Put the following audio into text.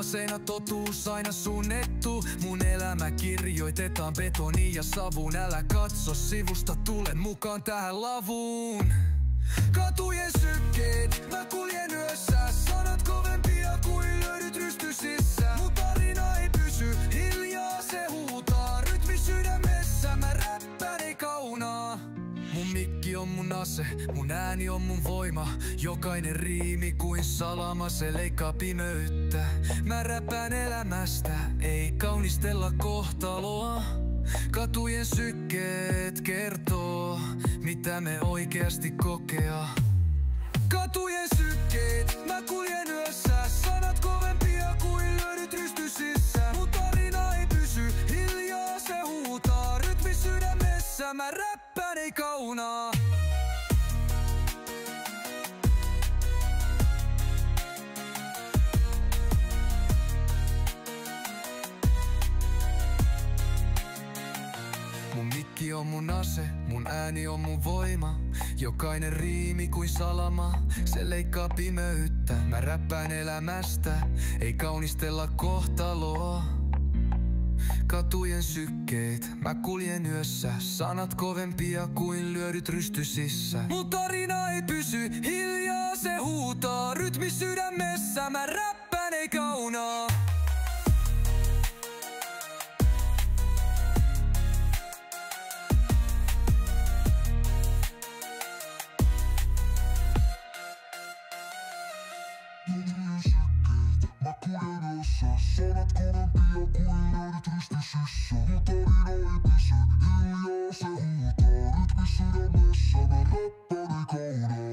Aseena totuus aina suunnettu. Mun elämä kirjoitetaan betoniin ja savuun. Älä katso sivusta, tule mukaan tähän lavuun. Katujen sykkeet, mä kuljen yössä. Sanat kovempia kuin löydyt rystysissä. Mun tarina ei pysy hiljaa, se huutaa rytmi sydämessä. Mä räppään ei kaunaa. Mun mikki on mun ase, mun ääni on mun voima. Jokainen riimi kuin salama, se leikkaa pimeyttä. Mä räppään elämästä, ei kaunistella kohtaloa. Katujen sykkeet kertoo, mitä me oikeasti kokea. Katujen sykkeet, mä kuljen yössä. Sanat kovempia kuin löydyt rystysissä. Mun tarina ei pysy hiljaa, se huutaa rytmi sydämessä. Mä räppään ei kaunaa. Mun mikki on mun ase, mun ääni on mun voima. Jokainen riimi kuin salama, se leikkaa pimeyttä. Mä räppään elämästä, ei kaunistella kohtaloa. Katujen sykkeet, mä kuljen yössä. Sanat kovempia kuin lyödyt rystysissä. Mun tarina ei pysy hiljaa, se huutaa rytmi sydämessä. Mä räppään ei kaunaa. Mä kuljen yössä, sanat kovempia kuin löydyt rystysissä. Mun tarina ei pysy hiljaa, se huutaa rytmi sydämessä. Mä räppään ei kaunaa.